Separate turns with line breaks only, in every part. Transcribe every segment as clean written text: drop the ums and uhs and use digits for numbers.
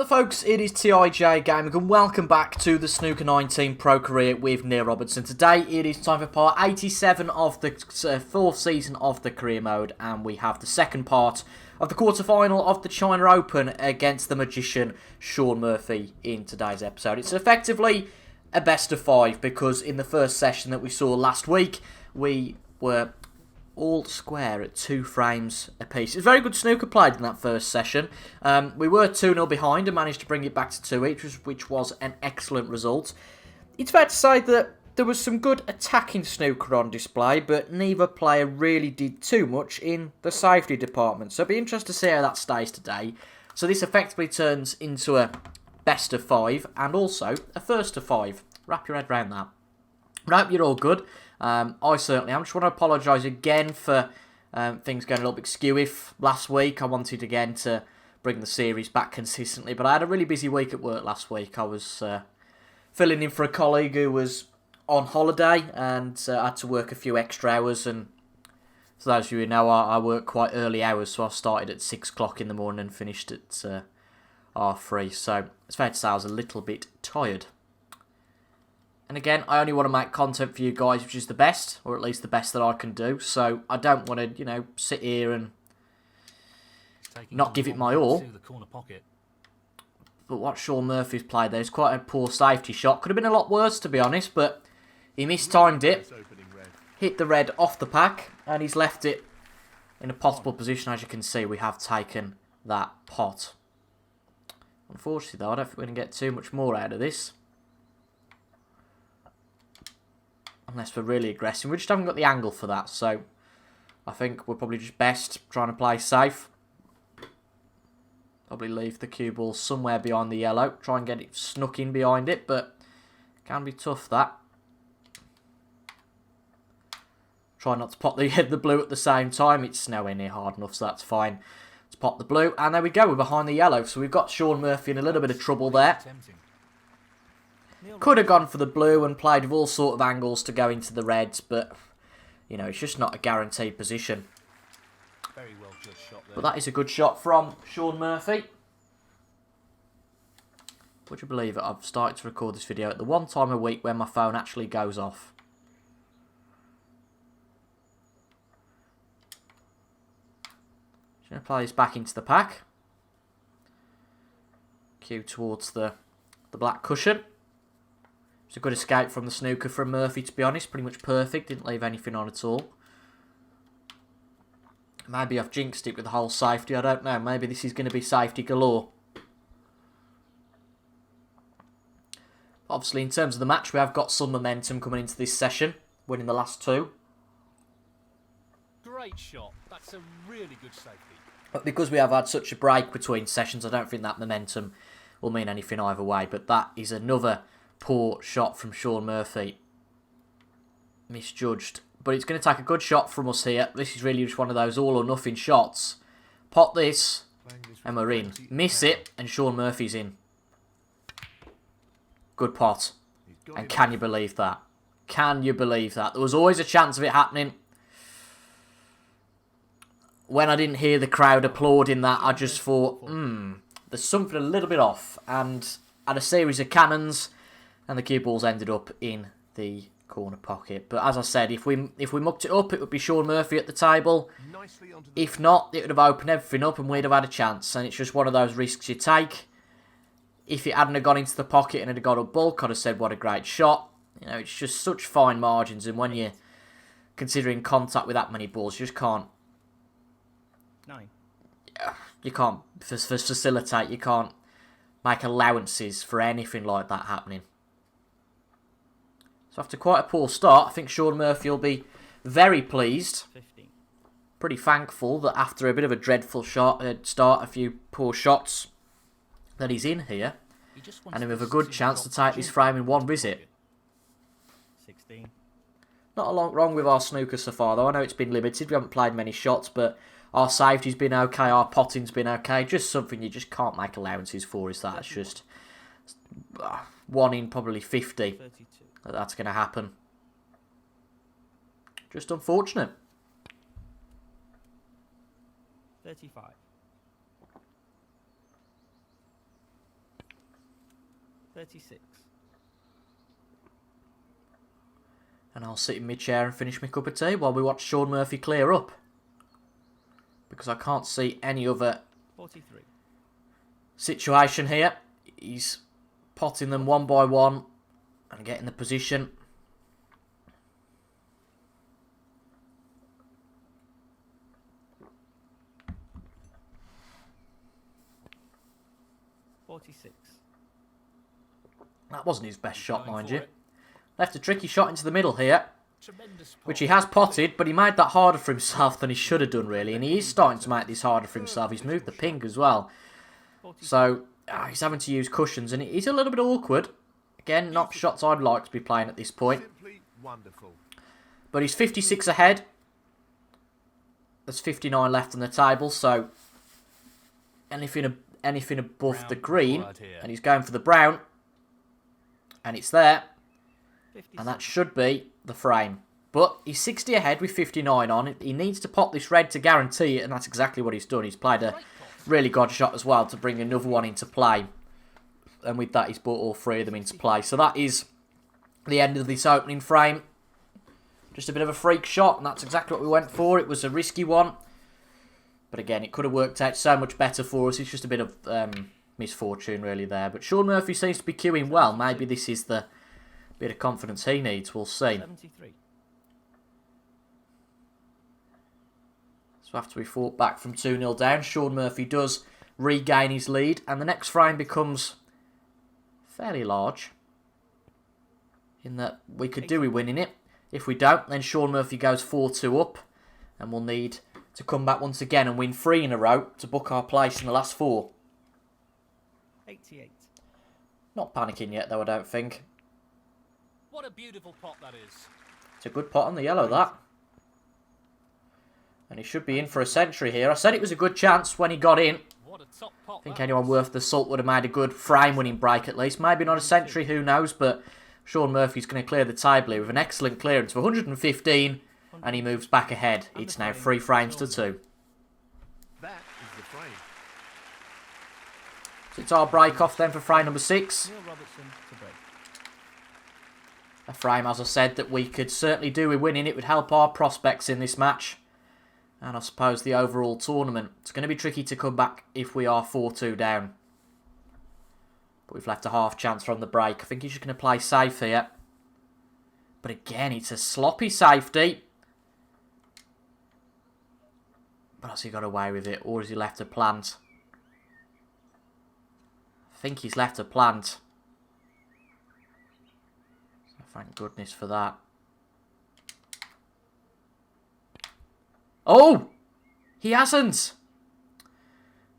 Hello folks, it is TIJ Gaming and welcome back to the Snooker 19 Pro Career with Neil Robertson. Today it is time for part 87 of the fourth season of the career mode, and we have the second part of the quarterfinal of the China Open against the magician Shaun Murphy in today's episode. It's effectively a best of five because in the first session that we saw last week we were all square at 2 frames apiece. It was very good snooker played in that first session. We were 2-0 behind and managed to bring it back to 2 each, which was an excellent result. It's fair to say that there was some good attacking snooker on display, but neither player really did too much in the safety department. So it'll be interesting to see how that stays today. So this effectively turns into a best of 5 and also a first of 5. Wrap your head around that. I hope you're all good. I certainly am. Just want to apologise again for things going a little bit skew. If last week I wanted again to bring the series back consistently, but I had a really busy week at work last week. I was filling in for a colleague who was on holiday and I had to work a few extra hours. And for those of you who know, I work quite early hours, so I started at 6 o'clock in the morning and finished at 3:30. So it's fair to say I was a little bit tired. And again, I only want to make content for you guys, which is the best, or at least the best that I can do. So I don't want to, sit here and not give it my all. But what Shaun Murphy's played there is quite a poor safety shot. Could have been a lot worse, to be honest, but he mistimed it, hit the red off the pack, and he's left it in a potable position. As you can see, we have taken that pot. Unfortunately, though, I don't think we're going to get too much more out of this. Unless we're really aggressive. We just haven't got the angle for that. So I think we're probably just best trying to play safe. Probably leave the cue ball somewhere behind the yellow. Try and get it snuck in behind it. But it can be tough, that. Try not to pop the blue at the same time. It's nowhere near hard enough, so that's fine. Let's pop the blue. And there we go. We're behind the yellow. So we've got Shaun Murphy in a little bit of trouble there. Could have gone for the blue and played with all sort of angles to go into the reds, but, it's just not a guaranteed position.
Very well judged shot there.
But that is a good shot from Shaun Murphy. Would you believe it? I've started to record this video at the one time a week where my phone actually goes off. Just going to play this back into the pack. Cue towards the black cushion. It's a good escape from the snooker from Murphy, to be honest. Pretty much perfect. Didn't leave anything on at all. Maybe I've jinxed it with the whole safety. I don't know. Maybe this is going to be safety galore. Obviously, in terms of the match, we have got some momentum coming into this session. Winning the last 2.
Great shot. That's a really good safety.
But because we have had such a break between sessions, I don't think that momentum will mean anything either way. But that is another poor shot from Shaun Murphy. Misjudged. But it's going to take a good shot from us here. This is really just one of those all or nothing shots. Pot this and we're in. Miss it and Shaun Murphy's in. Good pot. And can you believe that? Can you believe that? There was always a chance of it happening. When I didn't hear the crowd applauding that, I just thought, there's something a little bit off. And had a series of cannons. And the cue balls ended up in the corner pocket. But as I said, if we mucked it up, it would be Shaun Murphy at the table. If not, it would have opened everything up and we'd have had a chance. And it's just one of those risks you take. If it hadn't have gone into the pocket and it had got up bulk, I'd have said what a great shot. It's just such fine margins. And when you're considering contact with that many balls, you just can't.
9.
You can't facilitate. You can't make allowances for anything like that happening. So after quite a poor start, I think Shaun Murphy will be very pleased.
15.
Pretty thankful that after a bit of a dreadful start, a few poor shots, that he's in here. And with a good chance to take this frame in one visit.
16.
Not a lot wrong with our snooker so far, though. I know it's been limited. We haven't played many shots, but our safety's been okay. Our potting's been okay. Just something you just can't make allowances for, is that? It's just 1 in probably 50.
32.
That's going to happen. Just unfortunate.
35. 36.
And I'll sit in my chair and finish my cup of tea while we watch Sean Murphy clear up. Because I can't see any other
43.
situation here. He's potting them one by one and getting the position. That wasn't his best shot, mind you. Left a tricky shot into the middle here, which he has potted, but he made that harder for himself than he should have done, really. And he is starting to make this harder for himself. He's moved the pink as well. So he's having to use cushions, and he's a little bit awkward. Again, not shots I'd like to be playing at this point. But he's 56 ahead. There's 59 left on the table, so anything above the green, and he's going for the brown. And it's there. And that should be the frame. But he's 60 ahead with 59 on. He needs to pot this red to guarantee it, and that's exactly what he's done. He's played a really good shot as well to bring another one into play. And with that, he's brought all three of them into play. So that is the end of this opening frame. Just a bit of a freak shot, and that's exactly what we went for. It was a risky one. But again, it could have worked out so much better for us. It's just a bit of misfortune really there. But Sean Murphy seems to be queuing well. Maybe this is the bit of confidence he needs. We'll see.
73.
So after we fought back from 2-0 down, Sean Murphy does regain his lead. And the next frame becomes fairly large. In that we could do with winning it. If we don't, then Sean Murphy goes 4-2 up. And we'll need to come back once again and win 3 in a row to book our place in the last 4.
88.
Not panicking yet though, I don't think.
What a beautiful pot that is.
It's a good pot on the yellow, that. And he should be in for a century here. I said it was a good chance when he got in.
What a top pot.
I think anyone worth the salt would have made a good frame-winning break at least. Maybe not a century, who knows, but Sean Murphy's going to clear the table here with an excellent clearance of 115, and he moves back ahead. It's now 3 frames to 2.
That is the frame.
So it's our break off then for frame number 6.
Neil Robertson to break.
A frame, as I said, that we could certainly do with winning. It would help our prospects in this match. And I suppose the overall tournament. It's going to be tricky to come back if we are 4-2 down. But we've left a half chance from the break. I think he's just going to play safe here. But again, it's a sloppy safety. But has he got away with it? Or has he left a plant? I think he's left a plant. So thank goodness for that. Oh! He hasn't!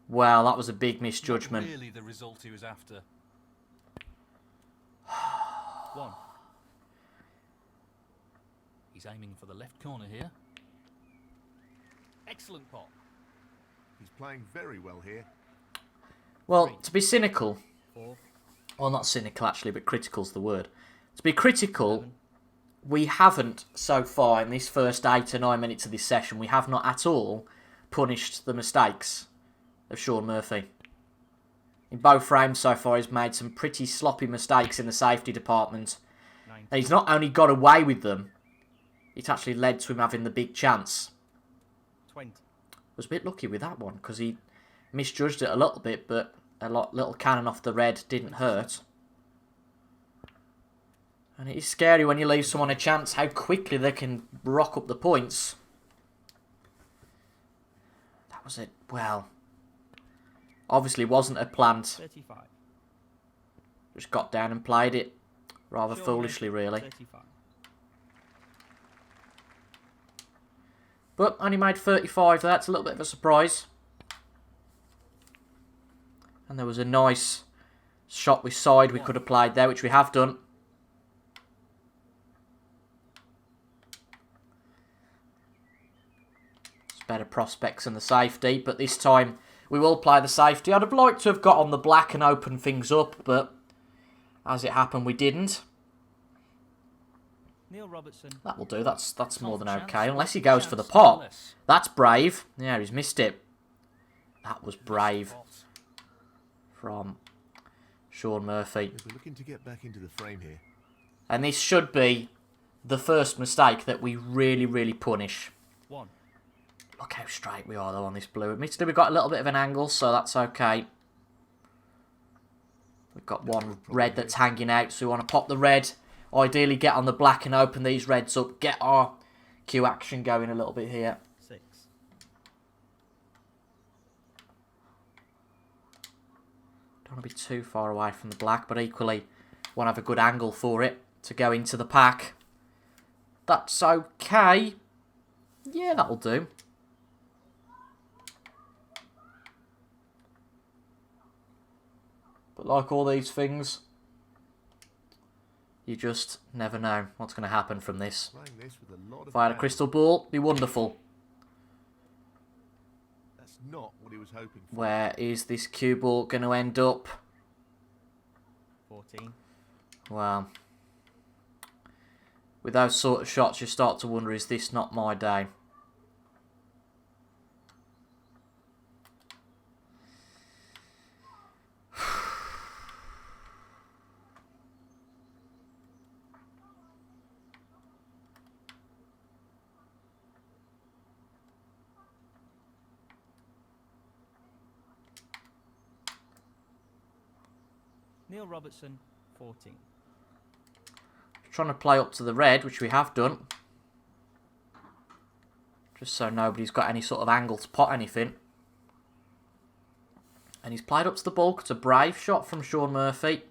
Well, that was a big misjudgment.
Not really the result he was after. 1. He's aiming for the left corner here. Excellent pot.
He's playing very well here.
Well, to be cynical...
4.
Well, not cynical actually, but critical's the word. To be critical... We haven't, so far, in this first 8 or 9 minutes of this session, we have not at all punished the mistakes of Sean Murphy. In both frames so far, he's made some pretty sloppy mistakes in the safety department.
19.
And he's not only got away with them, it's actually led to him having the big chance.
20.
Was a bit lucky with that one, because he misjudged it a little bit, but a little cannon off the red didn't hurt. And it is scary when you leave someone a chance how quickly they can rock up the points. That was it. Well, obviously wasn't a plant.
35.
Just got down and played it rather
Sean
foolishly,
Murphy,
really.
35.
But only made 35. That's a little bit of a surprise. And there was a nice shot with side we could have played there, which we have done. Better prospects than the safety, but this time we will play the safety. I'd have liked to have got on the black and opened things up, but as it happened, we didn't.
Neil Robertson.
That will do. That's more than okay, unless he goes for the pot. That's brave. Yeah, he's missed it. That was brave from Sean Murphy.
We're looking to get back into the frame here.
And this should be the first mistake that we really, really punish.
1.
Look how straight we are, though, on this blue. Admittedly, we've got a little bit of an angle, so that's okay. We've got one red that's hanging out, so we want to pop the red. Ideally, get on the black and open these reds up. Get our cue action going a little bit here.
6.
Don't want to be too far away from the black, but equally want to have a good angle for it to go into the pack. That's okay. Yeah, that'll do. But like all these things, you just never know what's going to happen from this.
Playing this with a lot of
If I had a
power.
crystal ball, it'd be wonderful.
That's not what he was hoping for.
Where is this cue ball going to end up?
14.
Well, with those sort of shots, you start to wonder, is this not my day?
Neil Robertson, 14.
Trying to play up to the red, which we have done. Just so nobody's got any sort of angle to pot anything. And he's played up to the bulk. It's a brave shot from Sean Murphy.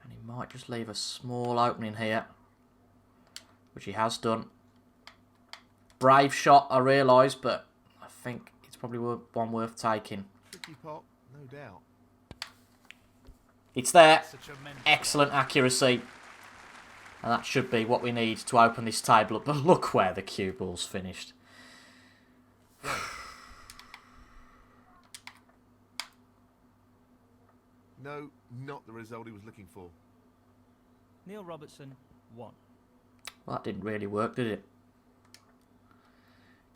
And he might just leave a small opening here. Which he has done. Brave shot, I realise, but I think it's probably one worth taking.
Tricky pot, no doubt.
It's there.
That's a tremendous
Excellent accuracy. And that should be what we need to open this table up. But look where the cue ball's finished.
No, not the result he was looking for.
Neil Robertson, 1.
Well, that didn't really work, did it?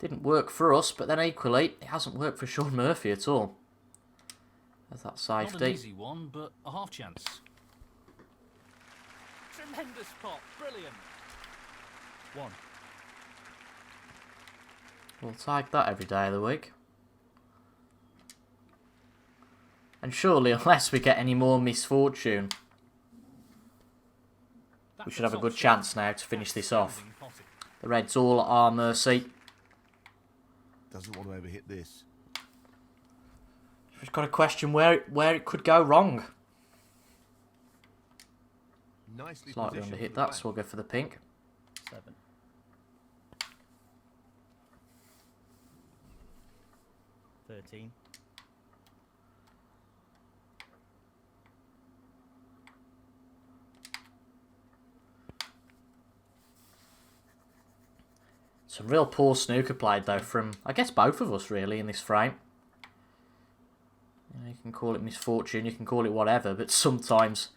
Didn't work for us, but then equally, it hasn't worked for Sean Murphy at all. There's that
Not an
safety.
easy one, but a half chance. Tremendous pot. Brilliant. 1.
We'll take that every day of the week. And surely, unless we get any more misfortune, we should have a good chance now to finish this off. The red's all at our mercy.
Doesn't want to overhit this.
We've got to question where it could go wrong.
Nicely
Slightly
positioned
underhit
for the
that,
black.
so we'll go for the pink.
7. 13.
Some real poor snooker played, though, from, I guess, both of us, really, in this frame. You can call it misfortune, you can call it whatever, but sometimes,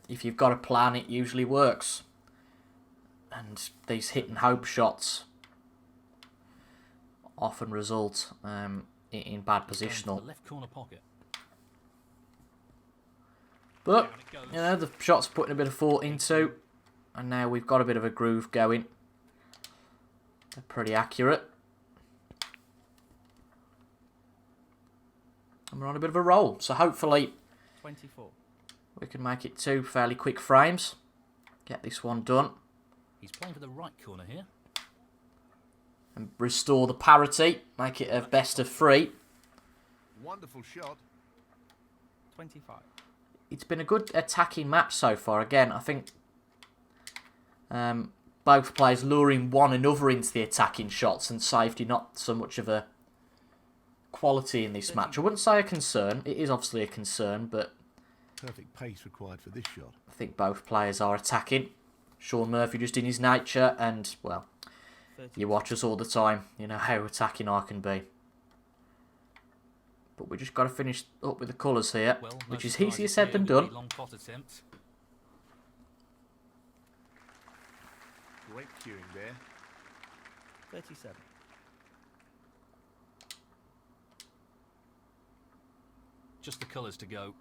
if you've got a plan, it usually works. And these hit and hope shots often result in bad
Going to the
positional.
left corner pocket.
But,
Down it goes.
the shot's putting a bit of thought into, and now we've got a bit of a groove going. They're pretty accurate. And we're on a bit of a roll, so hopefully
24.
we can make it 2 fairly quick frames. Get this one done.
He's playing for the right corner here.
And restore the parity. Make it a best of 3.
Wonderful shot.
25.
It's been a good attacking match so far. Again, I think both players luring one another into the attacking shots, and safety not so much of a quality in this match. I wouldn't say a concern. It is obviously a concern, but
Perfect pace required for this shot.
I think both players are attacking. Sean Murphy just in his nature, and, well,
30.
you watch us all the time. You know how attacking I can be. But we just got to finish up with the colours here,
Well, no
which is
surprises
easier said
here
than
with the
done.
long pot attempt.
Great cueing there.
37. Just the colours to go.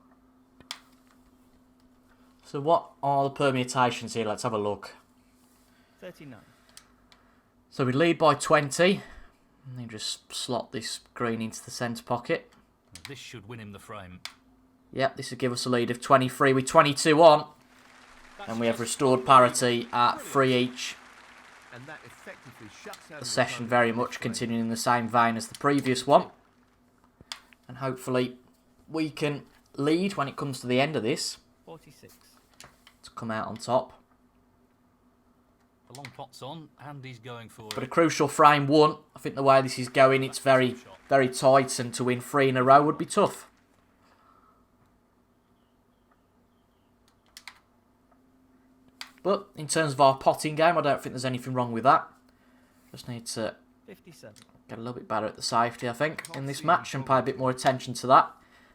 So what are the permutations here? Let's have a look.
39.
So we lead by 20. And then just slot this green into the centre pocket.
This should win him the frame.
Yep, this would give us a lead of 23 with 22 on. And we have restored parity at 3 each.
And that effectively shuts out
The
his
session
opponent
very
from the
much
frame.
continuing in the same vein as the previous one. And hopefully we can lead when it comes to the end of this
46.
to come out on top.
The long pot's on, and he's going for
But a
it.
crucial frame 1. I think the way this is going, it's very, very tight, and to win 3 in a row would be tough. But in terms of our potting game, I don't think there's anything wrong with that. Just need to
57.
get a little bit better at the safety, I think, in this match, and pay a bit more attention to that.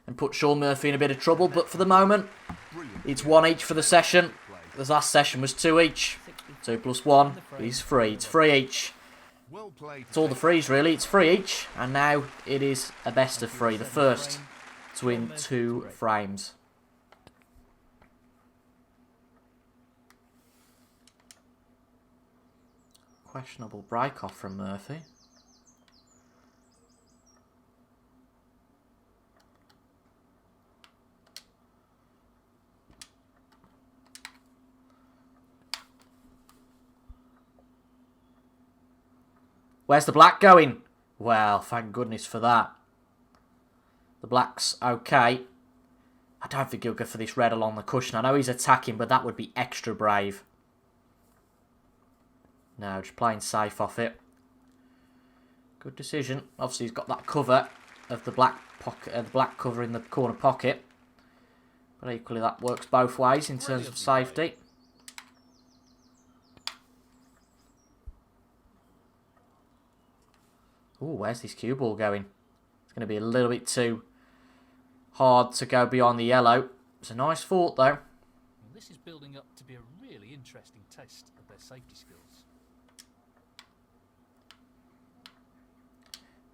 And put Sean Murphy in a bit of trouble. But for the moment,
Brilliant.
it's 1 each for the session. The last session was 2 each. 2 plus 1 is 3. It's 3 each.
Well played.
It's all the threes, really. It's 3 each. And now it is a best of 3. The first to win 2 frames. Questionable break off from Murphy. Where's the black going? Well, thank goodness for that. The black's okay. I don't think he'll go for this red along the cushion. I know he's attacking, but that would be extra brave. No, just playing safe off it. Good decision. Obviously, he's got that cover of the black pocket, the black cover in the corner pocket. But equally, that works both ways in terms of safety. Ooh, where's this cue ball going? It's going to be a little bit too hard to go beyond the yellow. It's a nice thought, though.
Well, this is building up to be a really interesting test of their safety skills.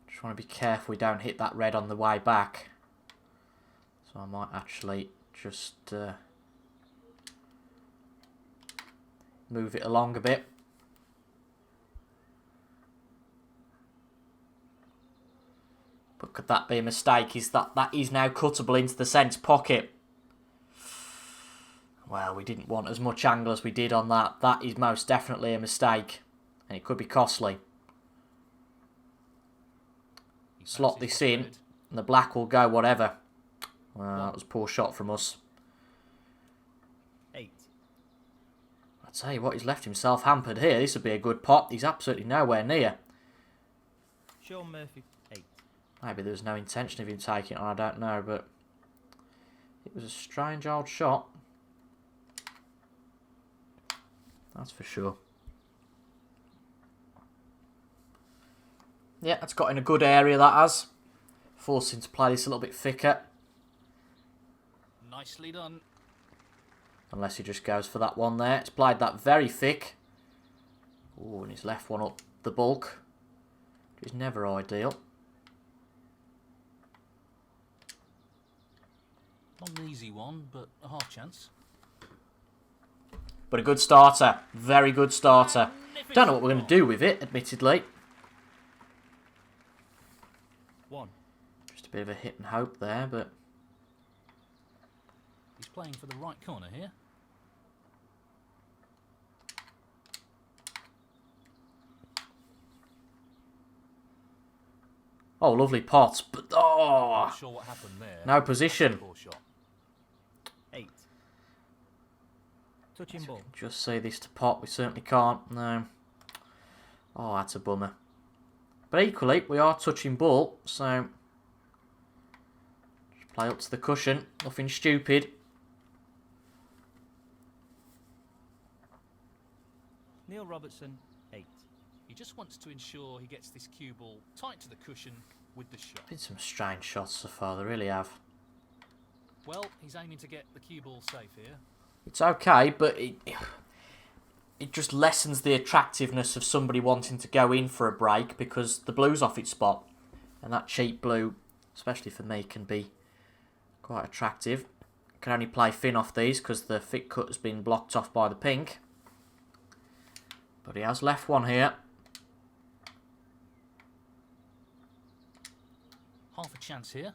Just want to be careful we don't hit that red on the way back. So I might actually just move it along a bit. But could that be a mistake? Is that is now cuttable into the centre pocket? Well, we didn't want as much angle as we did on that. That is most definitely a mistake. And it could be costly. Slot this in, and the black will go whatever. Well, that was a poor shot from us.
8.
I tell you what, he's left himself hampered here. This would be a good pot. He's absolutely nowhere near.
Sean Murphy, 8.
Maybe there was no intention of him taking it on, I don't know, but it was a strange old shot. That's for sure. Yeah, that's got in a good area, that has. Forcing to play this a little bit thicker.
Nicely done.
Unless he just goes for that one there. It's played that very thick. Ooh, and he's left one up the bulk. Which is never ideal.
Not an easy one, but a half chance.
But a good starter. Very good starter. Don't know what we're going to do with it, admittedly.
1.
Just a bit of a hit and hope there, but...
He's playing for the right corner here.
Oh, lovely pot. But, oh!
Not sure what happened there.
No position.
Poor shot. 8. Touching ball.
Just say this to pot. We certainly can't. No. Oh, that's a bummer. But equally, we are touching ball, so... Just play up to the cushion. Nothing stupid.
Neil Robertson, 8. He just wants to ensure he gets this cue ball tight to the cushion with the shot.
Been some strange shots so far, they really have.
Well, he's aiming to get the cue ball safe here.
It's okay, but it just lessens the attractiveness of somebody wanting to go in for a break because the blue's off its spot. And that cheap blue, especially for me, can be Quite attractive. Can only play thin off these because the thick cut has been blocked off by the pink. But he has left one here.
Half a chance here.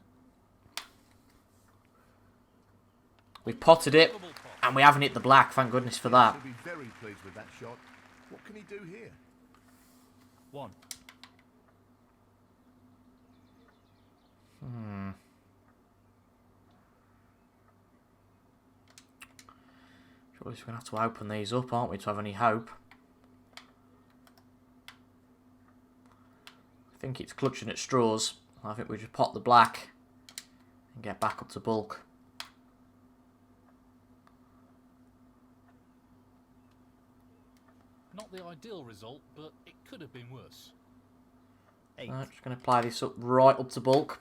We potted it, and we haven't hit the black. Thank goodness for that.
He'll be very pleased with that shot. What can he do here?
1.
Surely we're going to have to open these up, aren't we, to have any hope? I think it's clutching at straws. I think we just pot the black and get back up to bulk.
Not the ideal result, but it could have been worse. 8.
Right, just going to play this up right up to bulk.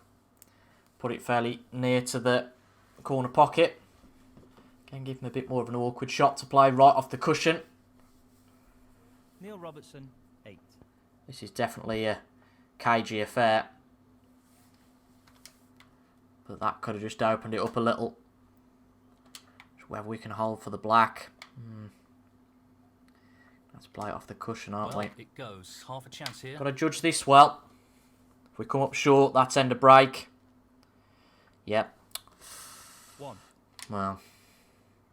Put it fairly near to the corner pocket. Again, give him a bit more of an awkward shot to play right off the cushion.
Neil Robertson, 8.
This is definitely a cagey affair. But that could have just opened it up a little. Just whether we can hold for the black. Let's play it off the cushion, aren't we?
It goes. Half a chance here.
Got to judge this well. If we come up short, that's end of break. Yep.
1.
Well,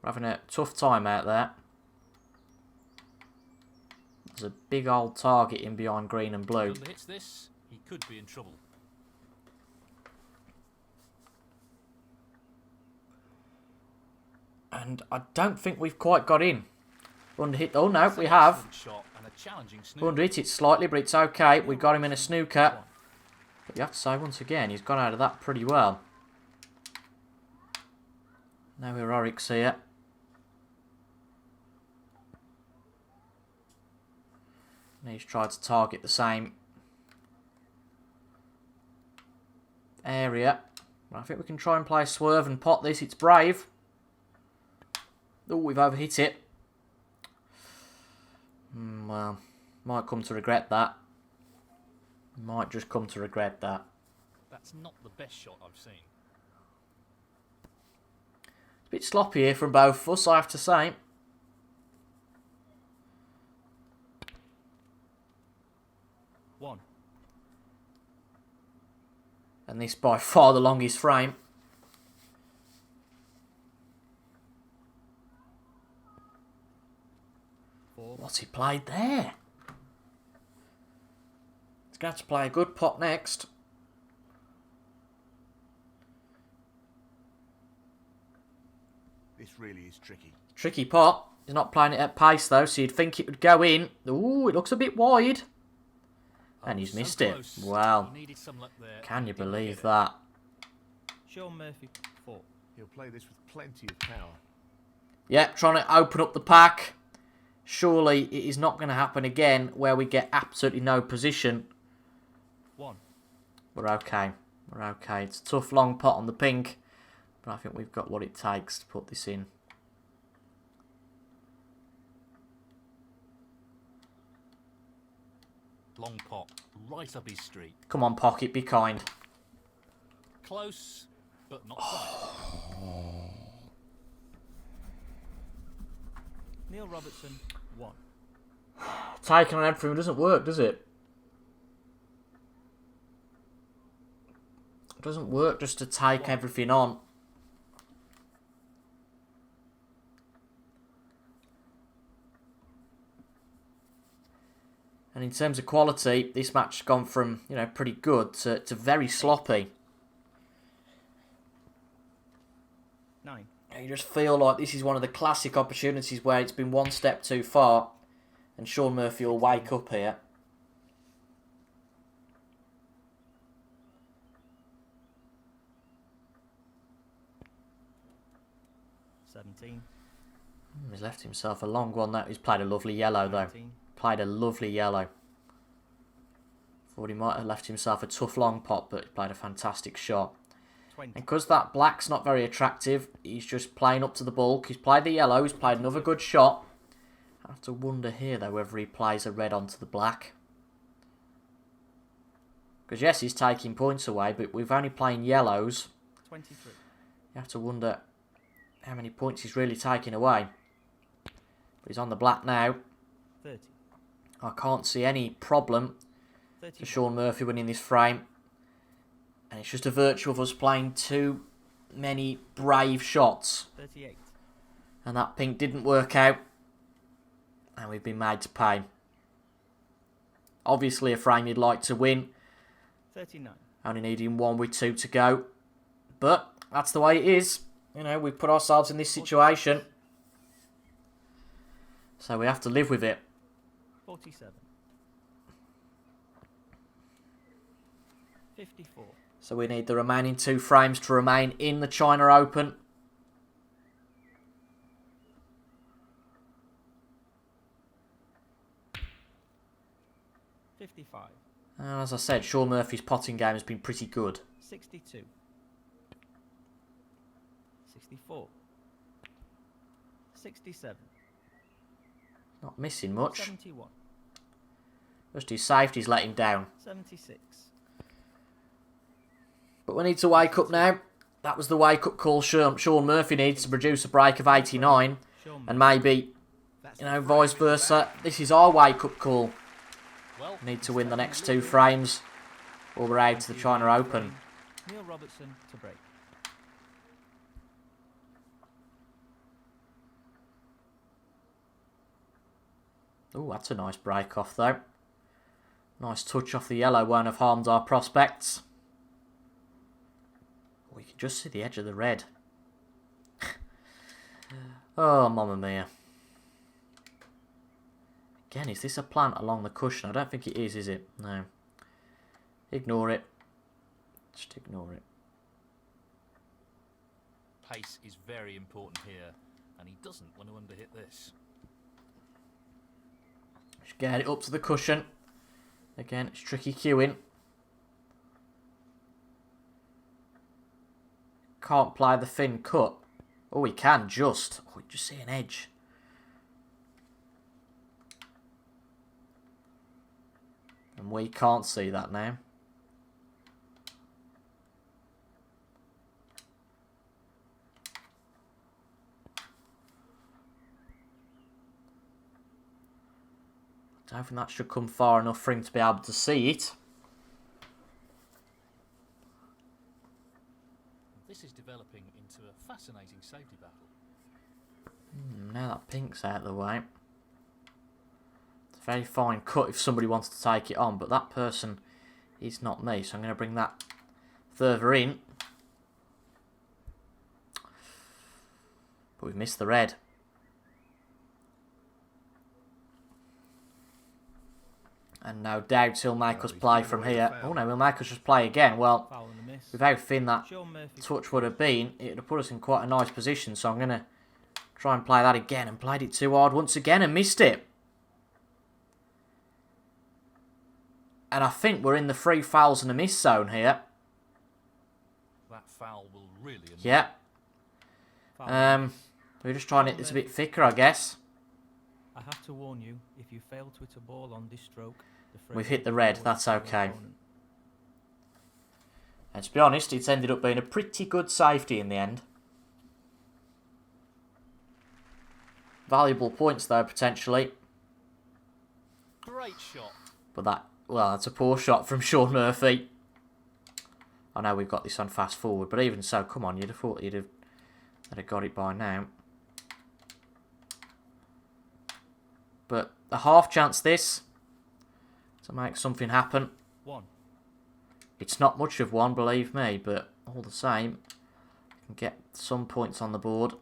we're having a tough time out there. There's a big old target in behind green and blue.
If he hits this, he could be in trouble.
And I don't think we've quite got in. Under hit. Oh no, we have.
Shot and a challenging snooker.
Under hit it slightly, but it's okay. We got him in a snooker. But you have to say once again, he's gone out of that pretty well. Now we're Oryx here. And he's tried to target the same area. I think we can try and play a swerve and pot this. It's brave. Oh, we've overhit it. Well, might come to regret that. Might just come to regret that.
That's not the best shot I've seen.
It's a bit sloppy here from both of us, I have to say.
One.
And this by far the longest frame. What's he played there? He's going to have to play a good pot next.
This really is tricky.
Tricky pot. He's not playing it at pace though, so you'd think it would go in. Ooh, it looks a bit wide. And he's missed it. Wow. Can you believe that?
Sean Murphy, 4.
He'll play this with plenty of power.
Yep, trying to open up the pack. Surely it is not going to happen again where we get absolutely no position.
1.
We're okay. We're okay. It's a tough long pot on the pink. But I think we've got what it takes to put this in.
Long pot, right up his street.
Come on, pocket, be kind.
Close, but not quite. Neil Robertson, 1.
Taking on everything doesn't work, does it? It doesn't work just to take everything on. And in terms of quality, this match has gone from, you know, pretty good to very sloppy.
9.
You just feel like this is one of the classic opportunities where it's been one step too far. And Sean Murphy will wake up here.
17.
He's left himself a long one. That he's played a lovely yellow though.
19.
Played a lovely yellow. Thought he might have left himself a tough long pot, but he played a fantastic shot.
20.
And because that black's not very attractive, he's just playing up to the bulk. He's played the yellow, he's played another good shot. I have to wonder here though whether he plays a red onto the black. Because yes, he's taking points away, but we've only playing yellows.
23.
You have to wonder how many points he's really taking away. But he's on the black now.
30.
I can't see any problem for Sean Murphy winning this frame. And it's just a virtue of us playing too many brave shots.
38.
And that pink didn't work out. And we've been made to pay. Obviously a frame you'd like to win.
39.
Only needing one with two to go. But that's the way it is. You know, we've put ourselves in this situation. So we have to live with it.
47. 54.
So we need the remaining two frames to remain in the China Open. And as I said, Sean Murphy's potting game has been pretty good.
62. 64. 67.
Not missing much.
71.
Just his safety's let him down.
76.
But we need to wake up now. That was the wake-up call Sean Murphy needs to produce a break of 89. And maybe, you know, vice versa. This is our wake-up call. We need to win the next two frames or we're out to the China Open.
Neil Robertson to break.
Oh, that's a nice break off though. Nice touch off the yellow won't have harmed our prospects. We can just see the edge of the red. Oh, mamma mia. Again, is this a plant along the cushion? I don't think it is it? No. Ignore it. Just ignore it.
Pace is very important here, and he doesn't want to underhit this.
Just get it up to the cushion. Again, it's tricky cueing. Can't play the thin cut. Oh, he can just. Oh, you just see an edge. And we can't see that now. I don't think that should come far enough for him to be able to see it.
This is developing into a fascinating safety battle.
Now that pink's out of the way. It's a very fine cut if somebody wants to take it on, but that person is not me, so I'm going to bring that further in. But we've missed the red. And no doubt he'll make us play from here. Oh no, he'll make us just play again. Well, with how thin that touch would have been, it would have put us in quite a nice position. So I'm going to try and play that again. And played it too hard once again and missed it. And I think we're in the 3 fouls and a miss zone here.
That foul will really annoy.
Yeah. We're just trying to hit this a bit thicker, I guess.
I have to warn you, if you fail to hit a ball on this stroke,
we've hit the red, that's okay. And to be honest, it's ended up being a pretty good safety in the end. Valuable points though, potentially.
Great shot.
But that, well, that's a poor shot from Sean Murphy. I know we've got this on fast forward, but even so, come on, you'd have thought you'd have got it by now. But a half chance this to make something happen.
1.
It's not much of one, believe me, but all the same, can get some points on the board.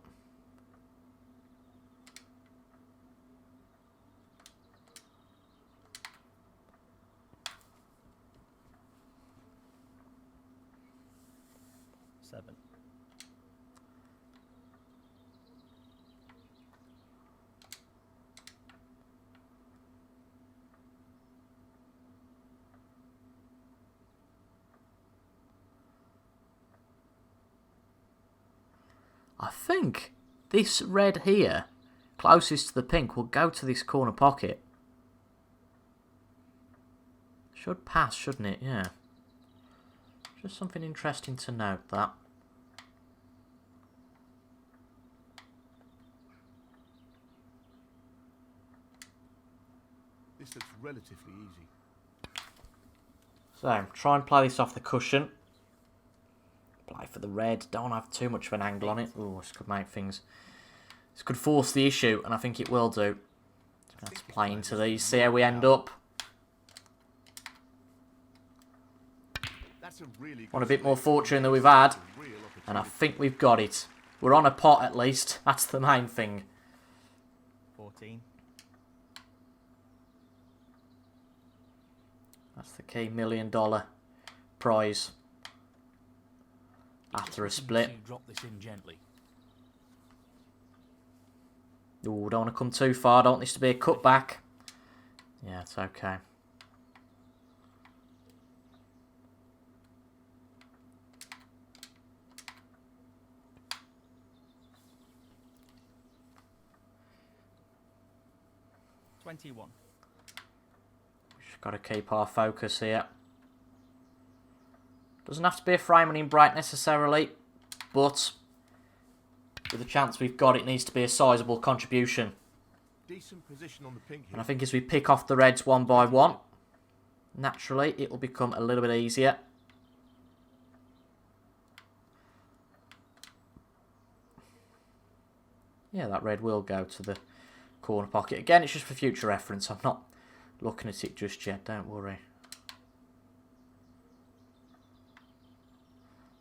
I think this red here, closest to the pink, will go to this corner pocket. Should pass, shouldn't it? Yeah. Just something interesting to note, that.
This looks relatively easy.
So, try and play this off the cushion. Play for the red. Don't have too much of an angle on it. Ooh, this could make things... This could force the issue, and I think it will do. Let's play into these, see how we end up.
That's a really
Want a bit more fortune than we've had, and I think we've got it. We're on a pot at least. That's the main thing.
14.
That's the key $1 million prize after a split.
Drop this in gently.
Ooh, don't want to come too far. Don't want this to be a cutback. Yeah, it's okay.
$21.
Just got to keep our focus here. Doesn't have to be a frame in bright necessarily, but with the chance we've got, it needs to be a sizable contribution.
Decent position on the pink here.
And I think as we pick off the reds one by one, naturally it will become a little bit easier. Yeah, that red will go to the corner pocket. Again, it's just for future reference. I'm not looking at it just yet, don't worry.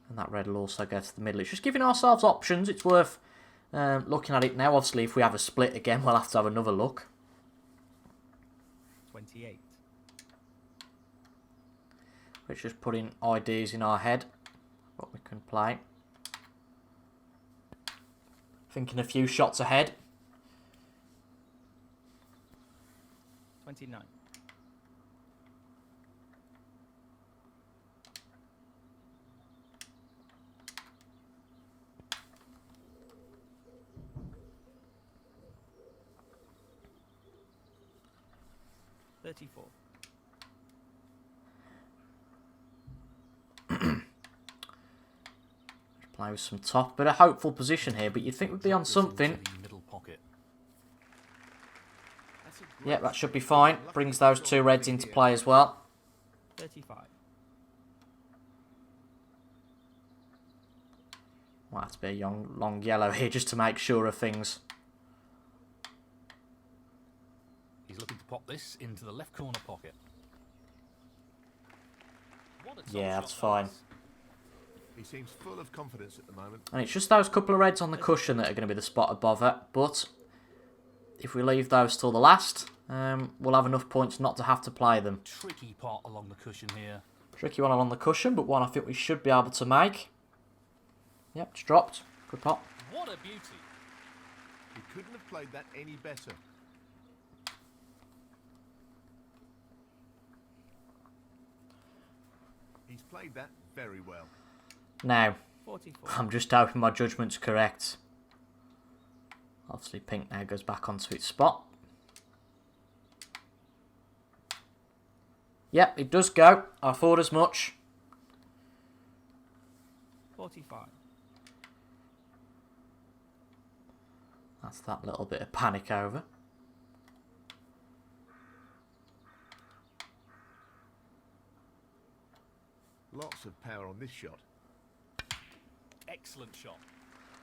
And that red will also go to the middle. It's just giving ourselves options. It's worth looking at it now. Obviously, if we have a split again, we'll have to have another look.
28.
It's just putting ideas in our head, what we can play. Thinking a few shots ahead.
29. $34.
Play with some top, but a hopeful position here. But you'd think we'd be on something.
Middle pocket.
Yeah, that should be fine. Brings those two reds into play as well.
35.
Might have to be a long yellow here just to make sure of things.
He's looking to pop this into the left corner pocket. What a top
Yeah,
shot
that's
that
fine.
is.
He seems full of confidence at the moment.
And it's just those couple of reds on the cushion that are going to be the spot of bother. But if we leave those till the last, we'll have enough points not to have to play them.
Tricky pot along the cushion here.
Tricky one along the cushion, but one I think we should be able to make. Yep, it's dropped. Good pot.
What a beauty.
He couldn't have played that any better. He's played that very well.
Now,
44.
I'm just hoping my judgment's correct. Obviously, pink now goes back onto its spot. Yep, it does go. I thought as much.
45.
That's that little bit of panic over.
Lots of power on this shot.
Excellent shot.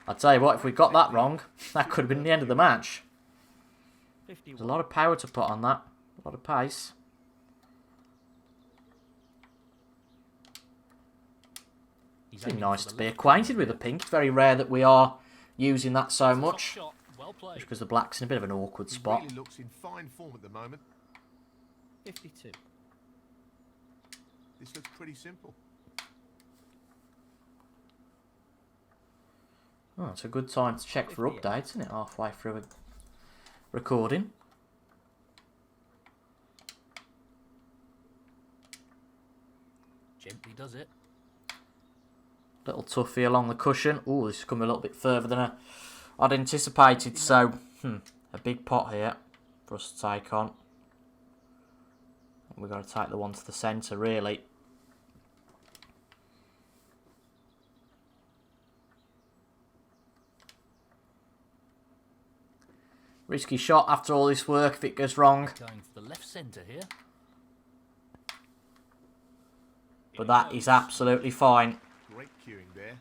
I'll tell you what, if we got that wrong, that could have been the end of the match.
51.
There's a lot of power to put on that. A lot of pace.
He's
It's been
aiming
nice
for
to
the
be
left
acquainted with the pink. It's very rare that we are using that so
corner. Top
much.
shot. Well played.
Just because the black's in a bit of an awkward
He
spot.
really looks in fine form at the moment.
52.
This looks pretty simple.
Oh, it's a good time to check for
58.
updates, isn't it? Halfway through a recording.
Gently does it.
Little toughie along the cushion. Oh, this is coming a little bit further than I'd anticipated. So, a big pot here for us to take on. We've got to take the one to the centre, really. Risky shot after all this work if it goes wrong.
Going for the left centre here.
But that is absolutely fine.
Great cueing there.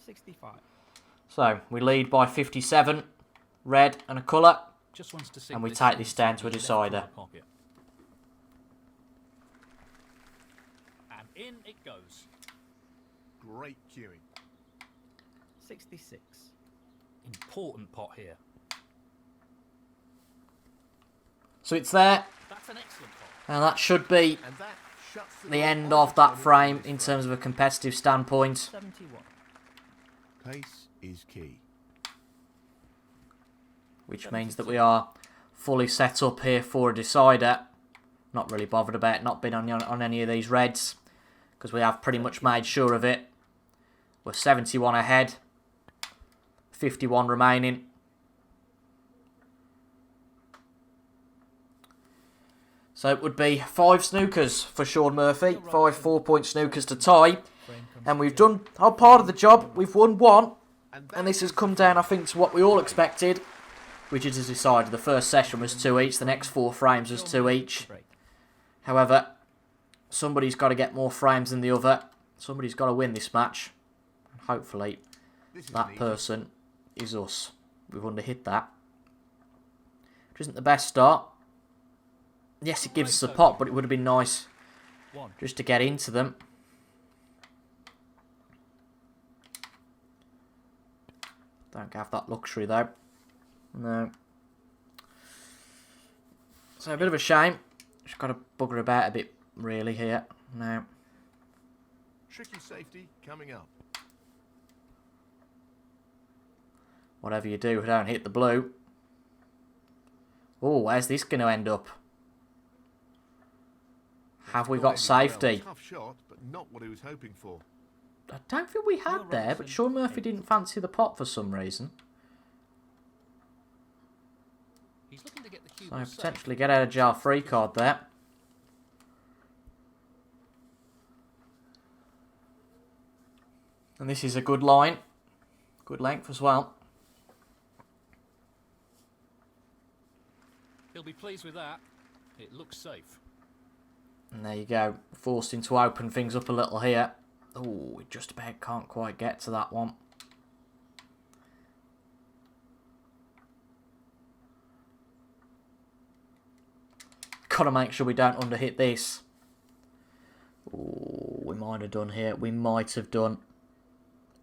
65.
So, we lead by 57. Red and a colour.
Just wants to
And we
sink
take this
into
down to a
the left
decider.
corner pocket. And in it goes.
Great cueing.
66.
Important pot here.
So it's there.
That's an excellent pot.
And that should be
And that shuts
the
door
end
on
of that
opponent
frame
this
in
frame.
terms of a competitive standpoint.
71.
Pace is key.
Which means that we are fully set up here for a decider. Not really bothered about not being on any of these reds, because we have pretty much made sure of it. We're 71 ahead. 51 remaining. So it would be 5 snookers for Sean Murphy. 5 4-point snookers to tie. And we've done our part of the job. We've won 1. And this has come down, I think, to what we all expected, which is decided. The first session was 2 each. The next 4 frames was 2 each. However, somebody's got to get more frames than the other. Somebody's got to win this match. And hopefully,
This is
that
easy.
person is us. We've underhit that. Which isn't the best start. Yes, it gives us a pot, but it would have been nice just to get into them. Don't have that luxury though. No. So a bit of a shame. Just got to bugger about a bit really here. No.
Tricky safety coming up.
Whatever you do, don't hit the blue. Oh, where's this going to end up? Have we got safety?
Tough shot, but not what he was hoping for.
I don't think we had there, but Sean Murphy didn't fancy the pot for some reason.
He's looking to get the cue
So
ball safe.
potentially get out of jail free card there. And this is a good line. Good length as well.
He'll be pleased with that. It looks safe.
And there you go. Forced him to open things up a little here. Oh, we just about can't quite get to that one. Got to make sure we don't underhit this. Oh, we might have done here. We might have done.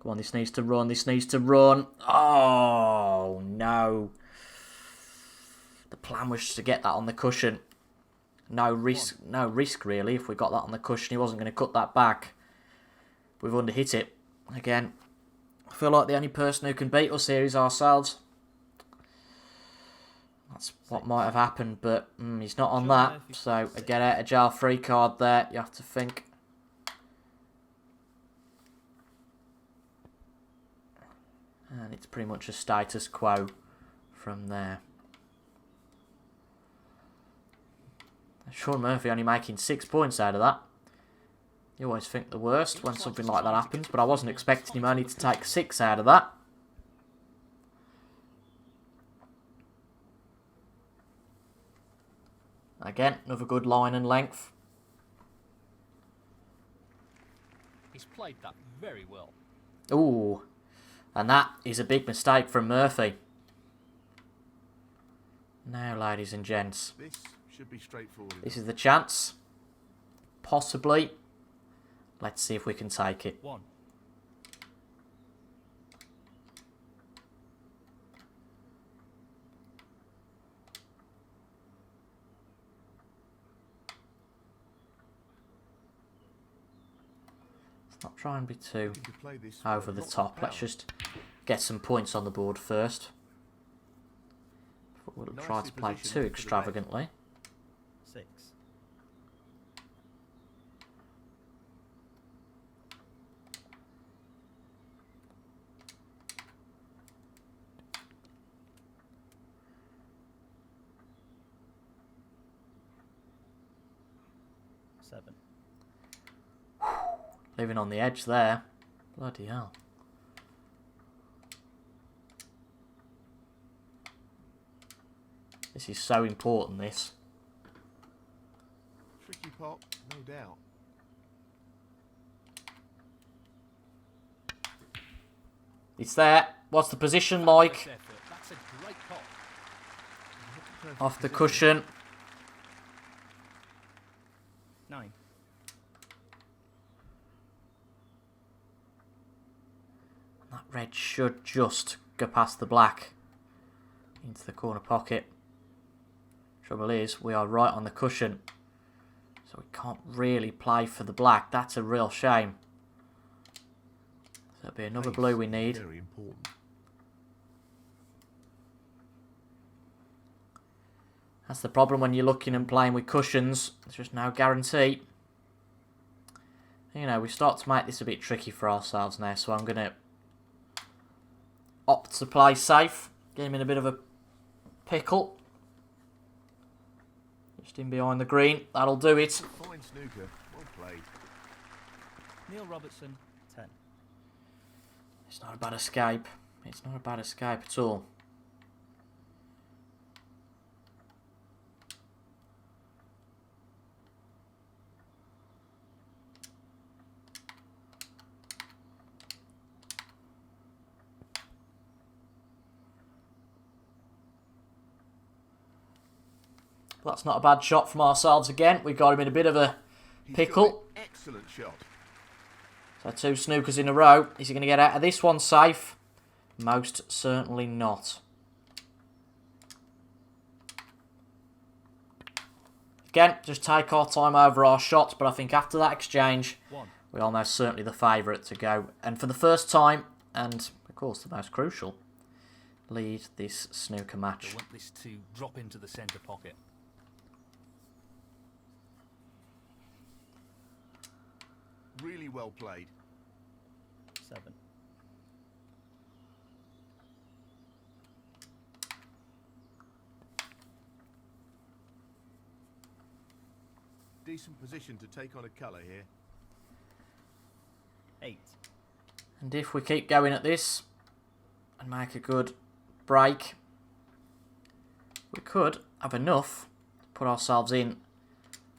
Come on, this needs to run. This needs to run. Oh, no. The plan was to get that on the cushion. No risk really. If we got that on the cushion, he wasn't going to cut that back. We've underhit it. Again, I feel like the only person who can beat us here is ourselves. That's what might have happened, but he's not on that. So, a get out of jail free card there, you have to think. And it's pretty much a status quo from there. Sean Murphy only making 6 points out of that. You always think the worst when something like that happens, but I wasn't expecting him only to take 6 out of that. Again, another good line and length.
He's played that very well.
Ooh, and that is a big mistake from Murphy. Now, ladies and gents,
This should be straightforward.
this is the chance. Possibly. Let's see if we can take it.
1.
Let's not try and be too
You could play this
over the
with
top. Let's
power.
just get some points on the board first. We'll try to
Nicely
play
positioned
too
for the
extravagantly.
6. Seven.
Living on the edge there. Bloody hell. This is so important, this.
Tricky pot, no doubt.
It's there. What's the position like?
That's a great pot.
Off the cushion.
9.
That red should just go past the black into the corner pocket. Trouble is, we are right on the cushion, so we can't really play for the black. That's a real shame. So that'll be another blue we need.
Very important.
That's the problem when you're looking and playing with cushions. There's just no guarantee. You know, we start to make this a bit tricky for ourselves now, so I'm going to opt to play safe. Get him in a bit of a pickle. Just in behind the green. That'll do it.
Fine snooker, well played.
Neil Robertson, 10.
It's not a bad escape. It's not a bad escape at all. That's not a bad shot from ourselves again. We got him in a bit of a
He's
pickle.
got an excellent shot.
So 2 snookers in a row. Is he going to get out of this one safe? Most certainly not. Again, just take our time over our shots, but I think after that exchange,
1.
we are most certainly the favourite to go. And for the first time, and of course the most crucial, lead this snooker match.
They want this to drop into the centre pocket.
Really well played.
7.
Decent position to take on a colour here.
8.
And if we keep going at this and make a good break, we could have enough to put ourselves in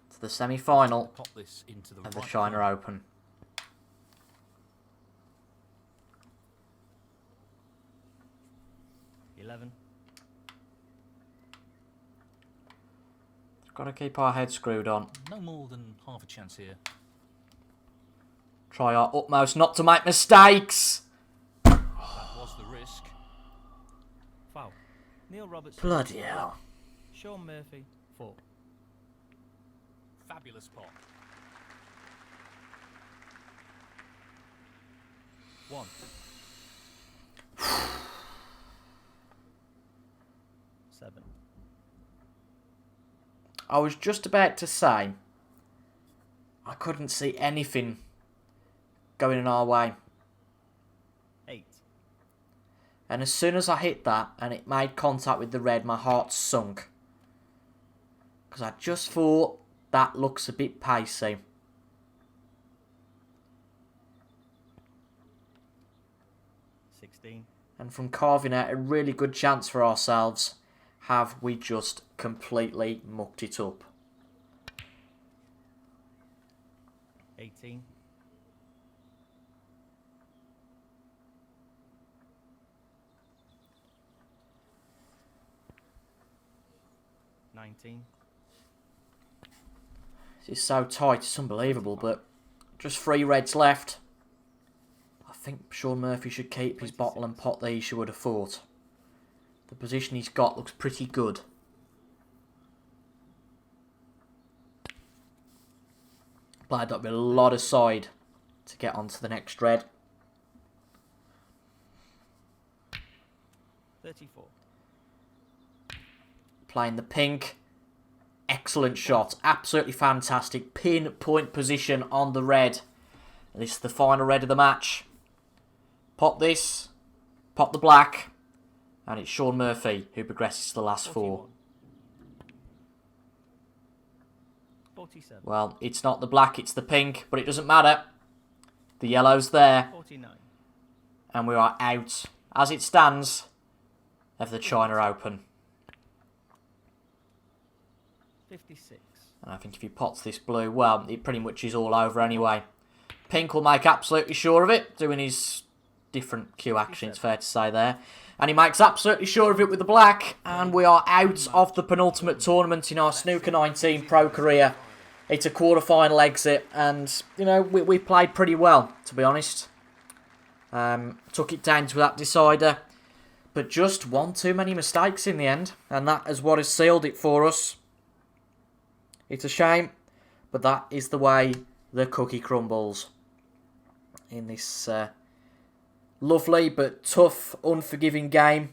to the semi-final
Pop this into the
of the
right
China
corner.
Open. Got to keep our head screwed on.
No more than half a chance here.
Try our utmost not to make mistakes.
That was the risk.
Foul. Neil Robertson.
Bloody hell.
Sean Murphy, 4.
Fabulous pot.
1. Seven.
I was just about to say I couldn't see anything going in our way.
8.
And as soon as I hit that and it made contact with the red, my heart sunk. Because I just thought that looks a bit pacey.
16.
And from carving out a really good chance for ourselves, have we just completely mucked it up.
18. 19.
This is so tight, it's unbelievable, but just 3 reds left. I think Sean Murphy should keep his bottle and pot these, you would have thought. The position he's got looks pretty good. Played up with a lot of side to get onto the next red.
34.
Playing the pink. Excellent shot. Absolutely fantastic. Pinpoint position on the red. This is the final red of the match. Pop this. Pop the black. And it's Sean Murphy who progresses to the last 4.
47.
Well, it's not the black, it's the pink, but it doesn't matter. The yellow's there.
49.
And we are out, as it stands, of the China Open.
56.
And I think if he pots this blue, well, it pretty much is all over anyway. Pink will make absolutely sure of it, doing his different cue actions, fair to say there. And he makes absolutely sure of it with the black. And we are out of the penultimate tournament in our Snooker 19 pro career. It's a quarter-final exit. And, you know, we played pretty well, to be honest. Took it down to that decider. But just one too many mistakes in the end. And that is what has sealed it for us. It's a shame. But that is the way the cookie crumbles. In this lovely but tough, unforgiving game.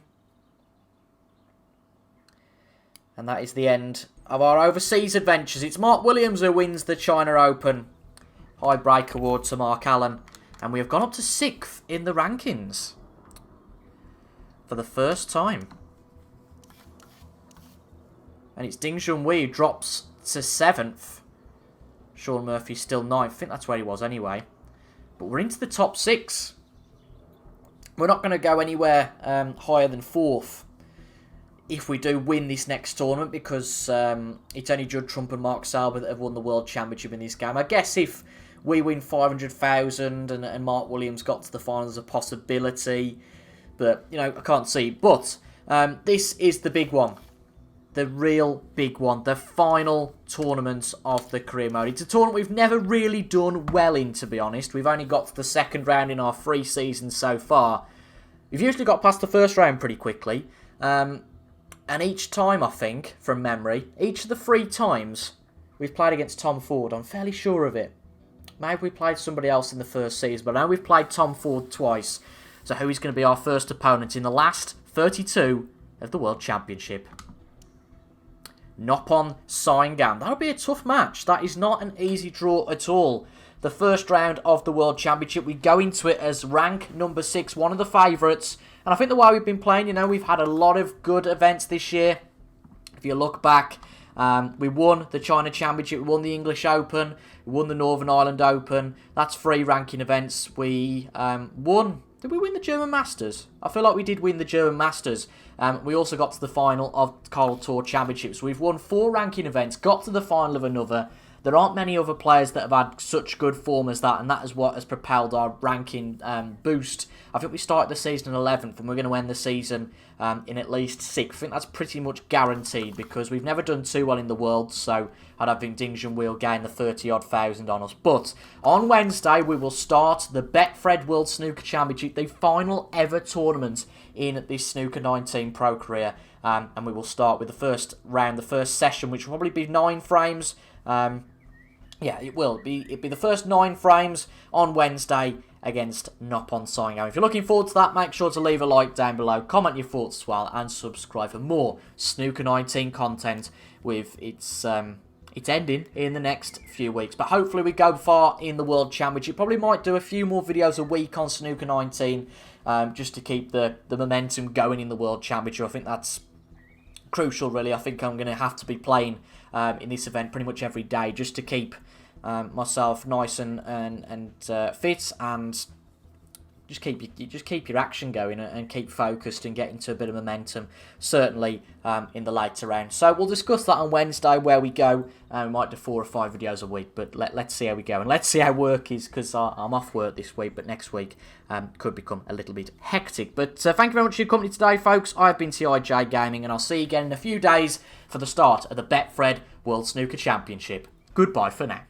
And that is the end of our overseas adventures. It's Mark Williams who wins the China Open. High break award to Mark Allen. And we have gone up to 6th in the rankings. For the first time. And it's Ding Junhui who drops to 7th. Sean Murphy's still 9th. I think that's where he was anyway. But we're into the top 6. We're not going to go anywhere higher than 4th if we do win this next tournament, because it's only Judd Trump and Mark Sauber that have won the World Championship in this game. I guess if we win 500,000 and Mark Williams got to the final, there's a possibility. But, you know, I can't see. But this is the big one. The real big one. The final tournament of the career mode. It's a tournament we've never really done well in, to be honest. We've only got to the second round in our 3 seasons so far. We've usually got past the first round pretty quickly. And each time, I think, from memory, each of the 3 times we've played against Tom Ford, I'm fairly sure of it. Maybe we played somebody else in the first season, but I know we've played Tom Ford twice. So who is going to be our first opponent in the last 32 of the World Championship? Noppon Sangam. That'll be a tough match. That is not an easy draw at all. The first round of the World Championship, we go into it as rank number 6, one of the favourites. And I think the way we've been playing, you know, we've had a lot of good events this year. If you look back, we won the China Championship, we won the English Open, we won the Northern Ireland Open. That's 3 ranking events. We won... Did we win the German Masters? I feel like we did win the German Masters. We also got to the final of Coral Tour Championships. We've won 4 ranking events, got to the final of another. There aren't many other players that have had such good form as that, and that is what has propelled our ranking boost. I think we started the season in 11th, and we're going to end the season in at least 6th. I think that's pretty much guaranteed, because we've never done too well in the world, so I don't think Ding Junhui will gain the 30-odd thousand on us. But on Wednesday, we will start the Betfred World Snooker Championship, the final ever tournament in this Snooker 19 pro career. And we will start with the first round, the first session, which will probably be 9 frames. Yeah, it will. It'll be the first 9 frames on Wednesday against Noppon Sangam. If you're looking forward to that, make sure to leave a like down below, comment your thoughts as well, and subscribe for more Snooker 19 content with its ending in the next few weeks. But hopefully we go far in the World Championship. Probably might do a few more videos a week on Snooker 19 just to keep the momentum going in the World Championship. I think that's crucial, really. I think I'm going to have to be playing in this event pretty much every day just to keep myself nice and fit, and just keep your action going and keep focused and get into a bit of momentum, certainly in the later round. So we'll discuss that on Wednesday, where we go. We might do 4 or 5 videos a week, but let's see how we go, and let's see how work is, because I'm off work this week, but next week could become a little bit hectic. But thank you very much for your company today, folks. I've been TIJ Gaming, and I'll see you again in a few days for the start of the Betfred World Snooker Championship. Goodbye for now.